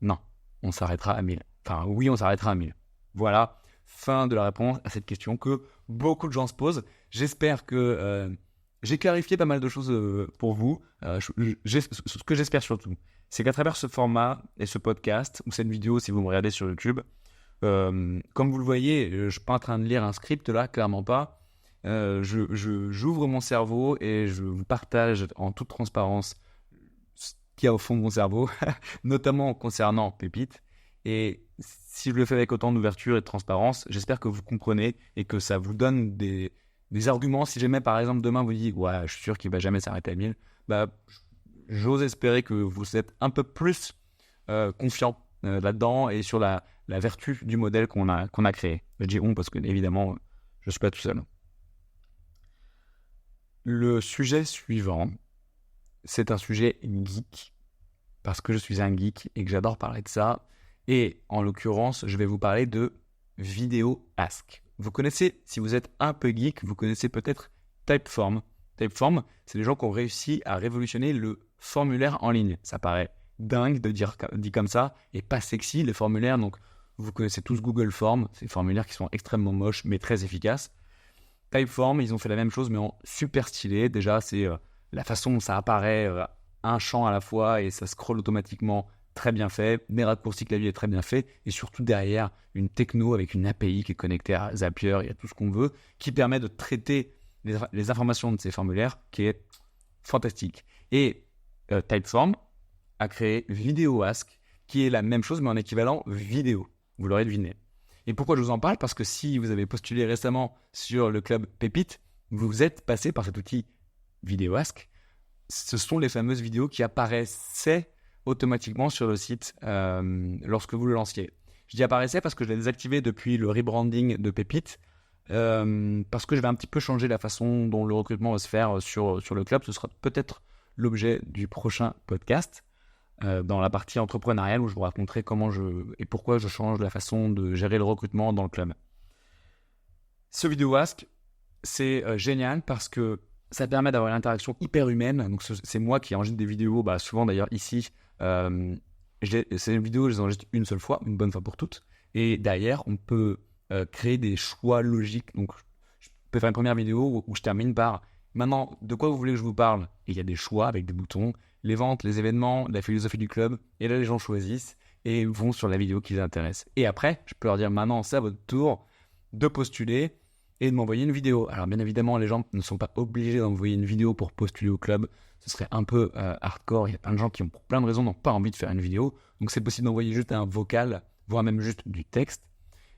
non, on s'arrêtera à 1000. Enfin, oui, on s'arrêtera à 1000. Voilà, fin de la réponse à cette question que beaucoup de gens se posent. J'espère que j'ai clarifié pas mal de choses pour vous. Ce que j'espère surtout, c'est qu'à travers ce format et ce podcast, ou cette vidéo si vous me regardez sur YouTube, comme vous le voyez, je ne suis pas en train de lire un script là, clairement pas. J'ouvre mon cerveau et je vous partage en toute transparence ce qu'il y a au fond de mon cerveau, notamment concernant Pépite. Et si je le fais avec autant d'ouverture et de transparence, j'espère que vous comprenez et que ça vous donne des arguments. Si jamais, par exemple, demain, vous dites « Ouais, je suis sûr qu'il ne va jamais s'arrêter à 1000 », j'ose espérer que vous êtes un peu plus confiant là-dedans et sur la vertu du modèle qu'on a créé. Je dis « on » parce que, évidemment, je ne suis pas tout seul. Le sujet suivant, c'est un sujet geek, parce que je suis un geek et que j'adore parler de ça. Et en l'occurrence, je vais vous parler de Vidéo Ask. Vous connaissez, si vous êtes un peu geek, vous connaissez peut-être Typeform. Typeform, c'est des gens qui ont réussi à révolutionner le formulaire en ligne. Ça paraît dingue de dit comme ça, et pas sexy, les formulaires. Donc, vous connaissez tous Google Forms, ces formulaires qui sont extrêmement moches, mais très efficaces. Typeform, ils ont fait la même chose, mais en super stylé. Déjà, c'est la façon dont ça apparaît, un champ à la fois, et ça scrolle automatiquement, très bien fait. Des raccourcis clavier est très bien fait. Et surtout derrière, une techno avec une API qui est connectée à Zapier et à tout ce qu'on veut, qui permet de traiter les informations de ces formulaires, qui est fantastique. Et Typeform a créé Vidéo Ask, qui est la même chose, mais en équivalent vidéo. Vous l'aurez deviné. Et pourquoi je vous en parle ? Parce que si vous avez postulé récemment sur le club Pépite, vous êtes passé par cet outil Vidéo Ask. Ce sont les fameuses vidéos qui apparaissaient automatiquement sur le site lorsque vous le lanciez. Je dis apparaissait parce que je l'ai désactivé depuis le rebranding de Pépite, parce que je vais un petit peu changer la façon dont le recrutement va se faire sur le club. Ce sera peut-être l'objet du prochain podcast. dans la partie entrepreneuriale où je vous raconterai comment et pourquoi je change la façon de gérer le recrutement dans le club. Ce vidéo ask, c'est génial parce que ça permet d'avoir une interaction hyper humaine. Donc c'est moi qui enregistre des vidéos, souvent d'ailleurs ici. Ces vidéos, je les enregistre une seule fois, une bonne fois pour toutes. Et derrière, on peut créer des choix logiques. Donc je peux faire une première vidéo où je termine par maintenant, de quoi vous voulez que je vous parle? Et il y a des choix avec des boutons, les ventes, les événements, la philosophie du club. Et là, les gens choisissent et vont sur la vidéo qui les intéresse. Et après, je peux leur dire maintenant, c'est à votre tour de postuler et de m'envoyer une vidéo. Alors bien évidemment, les gens ne sont pas obligés d'envoyer une vidéo pour postuler au club. Ce serait un peu hardcore. Il y a plein de gens qui ont pour plein de raisons n'ont pas envie de faire une vidéo. Donc c'est possible d'envoyer juste un vocal, voire même juste du texte.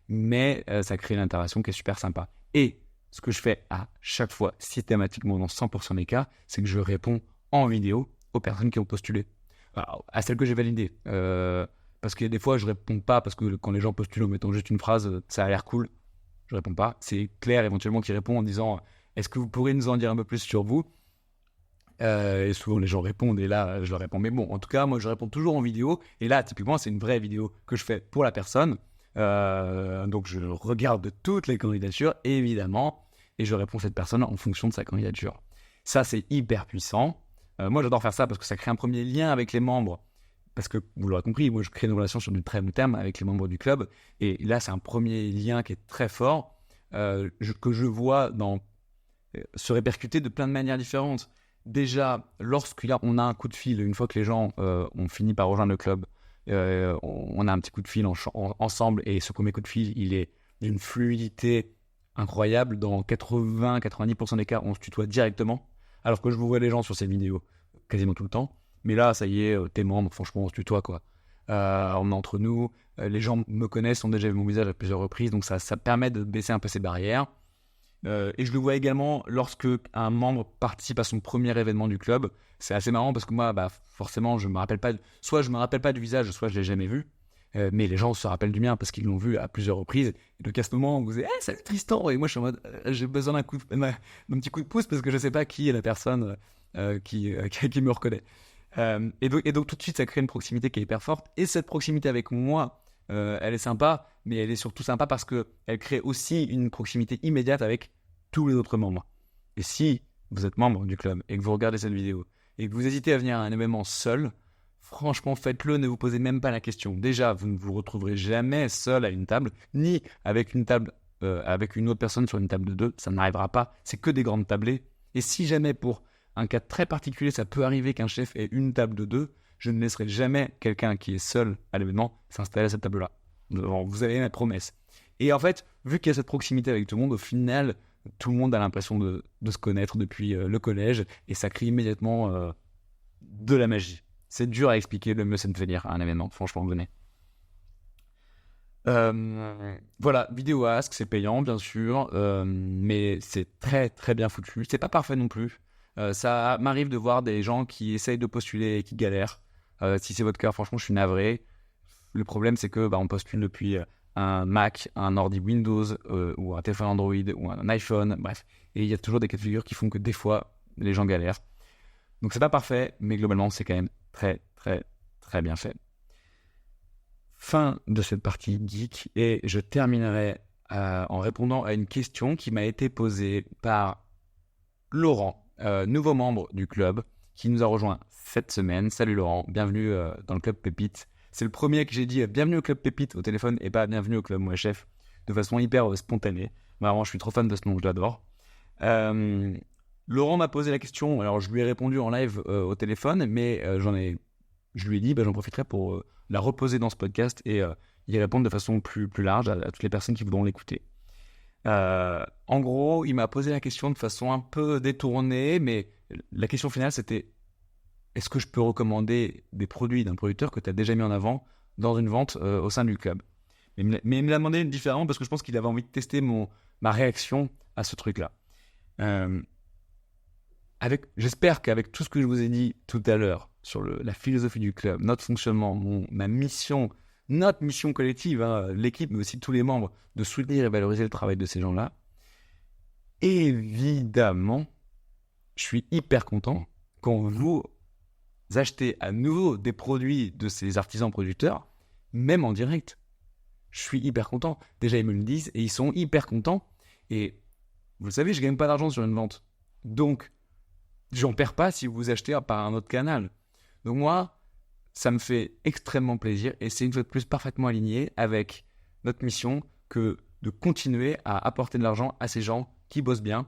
Mais ça crée une interaction qui est super sympa. Et ce que je fais à chaque fois, systématiquement dans 100% des cas, c'est que je réponds en vidéo aux personnes qui ont postulé. Alors, à celles que j'ai validées. Parce que des fois, je réponds pas parce que quand les gens postulent en mettant juste une phrase, ça a l'air cool. Je réponds pas. C'est Claire éventuellement qui répond en disant est-ce que vous pourriez nous en dire un peu plus sur vous? Et souvent les gens répondent et là je leur réponds. Mais bon, en tout cas, moi je réponds toujours en vidéo. Et là, typiquement, c'est une vraie vidéo que je fais pour la personne. Donc je regarde toutes les candidatures, évidemment, et je réponds à cette personne en fonction de sa candidature. Ça, c'est hyper puissant. Moi, j'adore faire ça parce que ça crée un premier lien avec les membres. Parce que, vous l'aurez compris, moi, je crée une relation sur du très long terme avec les membres du club. Et là, c'est un premier lien qui est très fort, que je vois se répercuter de plein de manières différentes. Déjà, lorsqu'on a un coup de fil, une fois que les gens ont fini par rejoindre le club, on a un petit coup de fil ensemble. Et ce premier coup de fil, il est d'une fluidité incroyable. Dans 80-90% des cas, on se tutoie directement. Alors que je vous vois les gens sur ces vidéos quasiment tout le temps. Mais là, ça y est, t'es membre, franchement, on se tutoie, quoi. On est entre nous, les gens me connaissent, ont déjà vu mon visage à plusieurs reprises, donc ça permet de baisser un peu ces barrières. Et je le vois également lorsque un membre participe à son premier événement du club. C'est assez marrant parce que moi, forcément, je me rappelle pas, soit je me rappelle pas du visage, soit je l'ai jamais vu. Mais les gens se rappellent du mien parce qu'ils l'ont vu à plusieurs reprises. Et donc à ce moment, vous dites, salut Tristan! Et moi, je suis en mode, j'ai besoin d'un petit coup de pouce parce que je sais pas qui est la personne qui me reconnaît. Et donc tout de suite ça crée une proximité qui est hyper forte, et cette proximité avec moi elle est sympa, mais elle est surtout sympa parce qu'elle crée aussi une proximité immédiate avec tous les autres membres. Et si vous êtes membre du club et que vous regardez cette vidéo et que vous hésitez à venir à un événement seul, franchement faites-le, ne vous posez même pas la question. Déjà, vous ne vous retrouverez jamais seul à une table, ni avec une table avec une autre personne sur une table de deux, ça n'arrivera pas, c'est que des grandes tablées. Et si jamais pour un cas très particulier, ça peut arriver qu'un chef ait une table de deux, je ne laisserai jamais quelqu'un qui est seul à l'événement s'installer à cette table-là. Vous avez ma promesse. Et en fait, vu qu'il y a cette proximité avec tout le monde, au final, tout le monde a l'impression de se connaître depuis le collège, et ça crée immédiatement de la magie. C'est dur à expliquer, le mieux c'est de venir à un événement, franchement, venez. Voilà, vidéo ask, c'est payant bien sûr, mais c'est très très bien foutu. C'est pas parfait non plus. Ça m'arrive de voir des gens qui essayent de postuler et qui galèrent. Si c'est votre cas, franchement, je suis navré. Le problème, c'est que on postule depuis un Mac, un ordi Windows ou un téléphone Android ou un iPhone, bref. Et il y a toujours des cas de figure qui font que des fois, les gens galèrent. Donc c'est pas parfait, mais globalement, c'est quand même très très très bien fait. Fin de cette partie geek, et je terminerai en répondant à une question qui m'a été posée par Laurent, nouveau membre du club, qui nous a rejoint cette semaine. Salut Laurent, bienvenue dans le club Pépite. C'est le premier que j'ai dit bienvenue au club Pépite au téléphone et pas bienvenue au club Moi Chef, de façon hyper spontanée. Vraiment, je suis trop fan de ce nom, je l'adore. Laurent m'a posé la question, alors je lui ai répondu en live au téléphone, mais je lui ai dit, j'en profiterai pour la reposer dans ce podcast et y répondre de façon plus large à toutes les personnes qui voudront l'écouter. En gros, il m'a posé la question de façon un peu détournée, mais la question finale, c'était est-ce que je peux recommander des produits d'un producteur que tu as déjà mis en avant dans une vente au sein du club? Mais il me l'a demandé différemment parce que je pense qu'il avait envie de tester ma réaction à ce truc-là. J'espère qu'avec tout ce que je vous ai dit tout à l'heure sur la philosophie du club, notre fonctionnement, ma mission, notre mission collective, l'équipe, mais aussi tous les membres, de soutenir et valoriser le travail de ces gens-là, évidemment, je suis hyper content quand vous acheter à nouveau des produits de ces artisans producteurs, même en direct. Je suis hyper content. Déjà, ils me le disent et ils sont hyper contents. Et vous le savez, je ne gagne pas d'argent sur une vente. Donc, j'en perds pas si vous achetez par un autre canal. Donc moi, ça me fait extrêmement plaisir et c'est une fois de plus parfaitement aligné avec notre mission que de continuer à apporter de l'argent à ces gens qui bossent bien.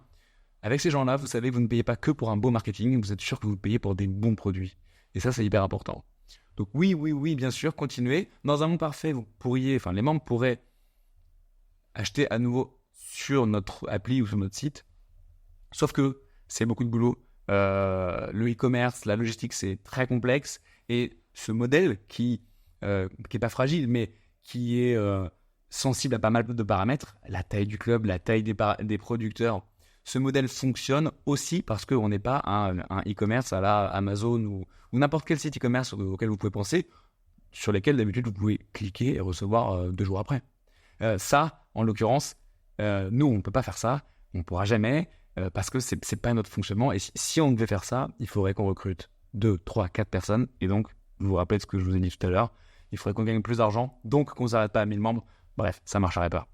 Avec ces gens-là, vous savez que vous ne payez pas que pour un beau marketing, vous êtes sûr que vous payez pour des bons produits. Et ça, c'est hyper important. Donc oui, bien sûr, continuez. Dans un monde parfait, les membres pourraient acheter à nouveau sur notre appli ou sur notre site. Sauf que c'est beaucoup de boulot. Le e-commerce, la logistique, c'est très complexe. Et ce modèle qui est pas fragile, mais qui est sensible à pas mal de paramètres, la taille du club, la taille des producteurs, ce modèle fonctionne aussi parce qu'on n'est pas un e-commerce à la Amazon ou n'importe quel site e-commerce auquel vous pouvez penser, sur lesquels d'habitude vous pouvez cliquer et recevoir 2 jours après. Ça, en l'occurrence, nous, on ne peut pas faire ça, on ne pourra jamais, parce que c'est pas notre fonctionnement. Et si on devait faire ça, il faudrait qu'on recrute 2, 3, 4 personnes. Et donc, vous vous rappelez de ce que je vous ai dit tout à l'heure, il faudrait qu'on gagne plus d'argent, donc qu'on ne s'arrête pas à 1000 membres. Bref, ça ne marcherait pas.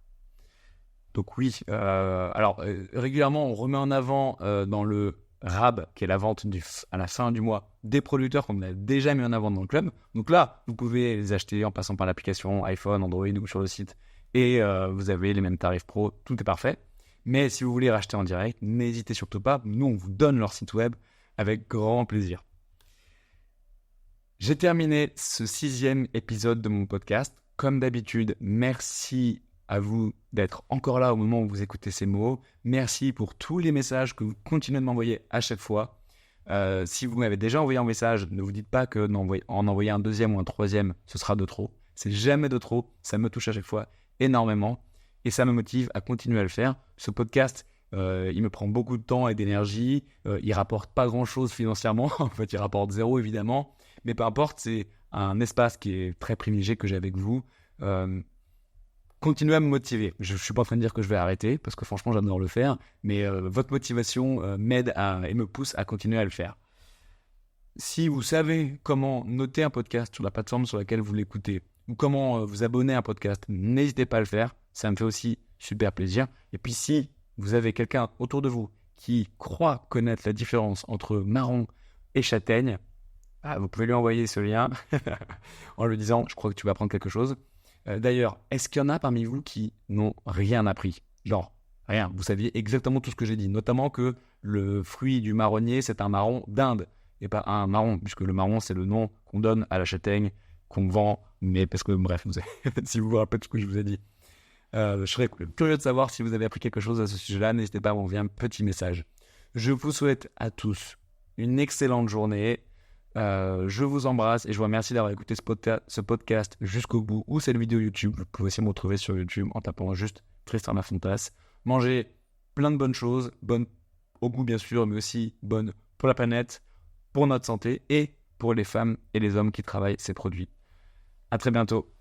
Donc oui, régulièrement, on remet en avant dans le RAB, qui est la vente à la fin du mois, des producteurs qu'on a déjà mis en avant dans le club. Donc là, vous pouvez les acheter en passant par l'application iPhone, Android ou sur le site. Et vous avez les mêmes tarifs pro, tout est parfait. Mais si vous voulez racheter en direct, n'hésitez surtout pas. Nous, on vous donne leur site web avec grand plaisir. J'ai terminé ce 6e épisode de mon podcast. Comme d'habitude, merci à vous d'être encore là au moment où vous écoutez ces mots. Merci pour tous les messages que vous continuez de m'envoyer à chaque fois. Si vous m'avez déjà envoyé un message, ne vous dites pas que en envoyer un 2e ou un 3e, ce sera de trop. C'est jamais de trop. Ça me touche à chaque fois énormément et ça me motive à continuer à le faire. Ce podcast, il me prend beaucoup de temps et d'énergie. Il rapporte pas grand-chose financièrement. En fait, il rapporte 0 évidemment. Mais peu importe, c'est un espace qui est très privilégié que j'ai avec vous. Continuez à me motiver. Je ne suis pas en train de dire que je vais arrêter, parce que franchement, j'adore le faire. Mais votre motivation m'aide et me pousse à continuer à le faire. Si vous savez comment noter un podcast sur la plateforme sur laquelle vous l'écoutez, ou comment vous abonner à un podcast, n'hésitez pas à le faire. Ça me fait aussi super plaisir. Et puis si vous avez quelqu'un autour de vous qui croit connaître la différence entre marron et châtaigne, vous pouvez lui envoyer ce lien en lui disant « Je crois que tu vas apprendre quelque chose ». D'ailleurs, est-ce qu'il y en a parmi vous qui n'ont rien appris ? Genre, rien. Vous saviez exactement tout ce que j'ai dit. Notamment que le fruit du marronnier, c'est un marron d'Inde et pas un marron, puisque le marron, c'est le nom qu'on donne à la châtaigne, qu'on vend, mais parce que, bref, si vous vous rappelez de ce que je vous ai dit. Je serais curieux de savoir si vous avez appris quelque chose à ce sujet-là. N'hésitez pas à m'envoyer un petit message. Je vous souhaite à tous une excellente journée. Je vous embrasse et je vous remercie d'avoir écouté ce podcast jusqu'au bout ou cette vidéo YouTube. Vous pouvez aussi me retrouver sur YouTube en tapant juste Tristan Lafontasse. Mangez plein de bonnes choses, bonnes au goût bien sûr, mais aussi bonnes pour la planète, pour notre santé et pour les femmes et les hommes qui travaillent ces produits. À très bientôt.